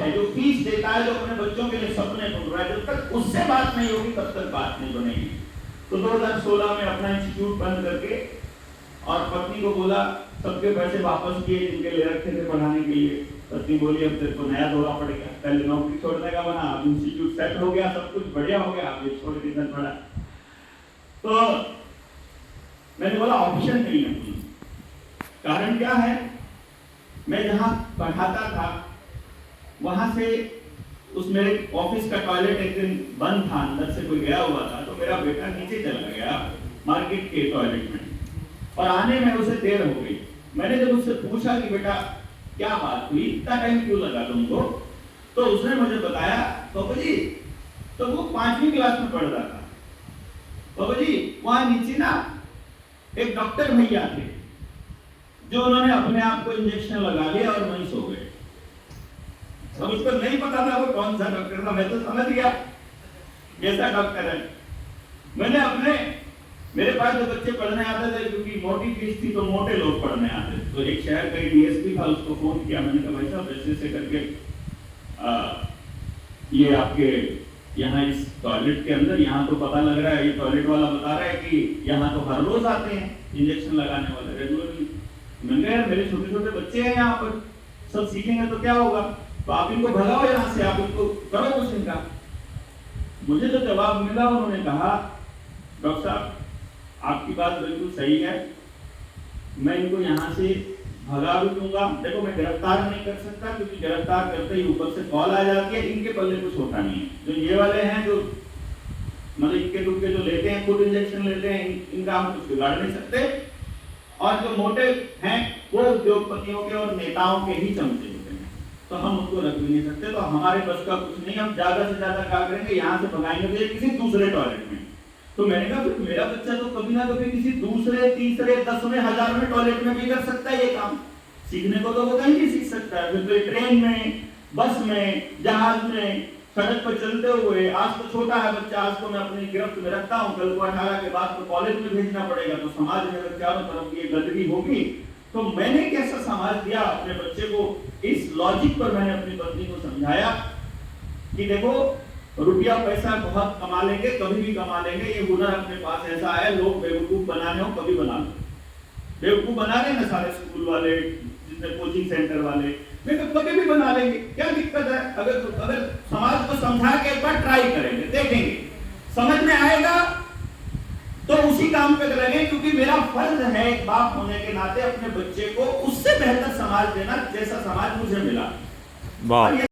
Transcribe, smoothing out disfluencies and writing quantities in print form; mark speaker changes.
Speaker 1: है, जो फीस देता है, जो अपने बच्चों के लिए सपने बुन रहा है, जब तक उससे बात नहीं होगी तब तक बात नहीं बनेगी। तो 2016 में अपना इंस्टीट्यूट बंद करके और पत्नी को बोला, सबके पैसे वापस किए जिनके ले रखे थे पढ़ाने के लिए। पत्नी बोली अब तेरे को नया दौरा पड़ेगा, पहले नौकरी छोड़ने का बना, अब इंस्टीट्यूट सेट हो गया, सब कुछ बढ़िया हो गया, अब ये छोड़ के इधर पड़ा। तो मैंने बोला ऑप्शन नहीं है। कारण क्या है, मैं जहां पढ़ाता था वहां से उस मेरे ऑफिस का टॉयलेट एक दिन बंद था, अंदर से कोई गया हुआ था, तो मेरा बेटा नीचे चला गया मार्केट के टॉयलेट में और आने में उसे देर हो गई। मैंने जब उससे पूछा कि बेटा क्या बात हुई, इतना टाइम क्यों लगा तुमको, तो उसने मुझे बताया पापा जी, तो वो 5वीं क्लास में पढ़ रहा था, पापा जी वहां नीचे ना एक डॉक्टर भैया थे जो उन्होंने अपने आप को इंजेक्शन लगा लिया और वहीं सो गए। अब उसको नहीं पता था वो कौन सा डॉक्टर था, मैं तो समझ गया कैसा डॉक्टर है। मैंने मेरे पास जो बच्चे पढ़ने आते थे, क्योंकि मोटी फीस थी तो मोटे लोग पढ़ने आते थे, तो एक शहर का डीएसपी था, उसको फोन किया, मैंने कहा भाई साहब ऐसे से करके ये आपके यहाँ इस टॉयलेट के अंदर, यहाँ तो पता लग रहा है, ये टॉयलेट वाला बता रहा है कि यहाँ तो हर रोज आते हैं इंजेक्शन लगाने वाले रेगुलरली। मैंने कहा यार मेरे छोटे छोटे बच्चे हैं यहाँ पर, सब सीखेंगे तो क्या होगा, तो आप इनको भगाओ यहाँ से, आप इनको करो कुछ इनका। मुझे जो जवाब मिला, उन्होंने कहा डॉक्टर साहब आपकी बात बिल्कुल सही है, मैं इनको यहाँ से भगा भी दूंगा। देखो मैं गिरफ्तार नहीं कर सकता, क्योंकि गिरफ्तार करते ही ऊपर से कॉल आ जाती है, इनके पल्ले कुछ होता नहीं है। जो ये वाले हैं जो मतलब इक्के दुक्के जो लेते हैं, खुद इंजेक्शन लेते हैं, इनका हम कुछ बिगाड़ नहीं सकते। और जो मोटे हैं वो उद्योगपतियों के और नेताओं के ही चमचे होते हैं, तो हम उनको रख भी नहीं सकते। तो हमारे बस का कुछ नहीं, हम ज्यादा से ज्यादा क्या करेंगे, यहाँ से भगाएंगे तो किसी दूसरे टॉयलेट में। तो मैंने कहा फिर मेरा बच्चा तो कभी ना कभी किसी दूसरे, तीसरे, 10वें, 1000 में टॉयलेट में भी कर सकता है ये काम। सीखने को तो वो कहीं भी सीख सकता है, फिर तो ट्रेन में, बस में, जहाज में, सड़क पर चलते हुए। आज तो छोटा है बच्चा, आज को मैं अपनी गिरफ्त में रखता हूँ, कल को 18 के बाद तो कॉलेज में भेजना पड़ेगा, तो समाज में अगर चारों तरफ ये गंदगी होगी, तो मैंने कैसा समाज दिया अपने बच्चे को। इस लॉजिक पर मैंने अपनी पत्नी को समझाया कि देखो रुपया पैसा बहुत कमा लेंगे, कभी भी कमा लेंगे, ये हुनर अपने पास ऐसा है, लोग बेवकूफ बनाने हो कभी बना लो, बेवकूफ बना रहे ना सारे स्कूल वाले, जितने कोचिंग सेंटर वाले, कभी भी बना लेंगे, क्या दिक्कत है। अगर समाज को समझा के एक बार ट्राई करेंगे, देखेंगे, समझ में आएगा तो उसी काम पे करेंगे। क्योंकि मेरा फर्ज है एक बाप होने के नाते अपने बच्चे को उससे बेहतर समाज देना जैसा समाज मुझे मिला।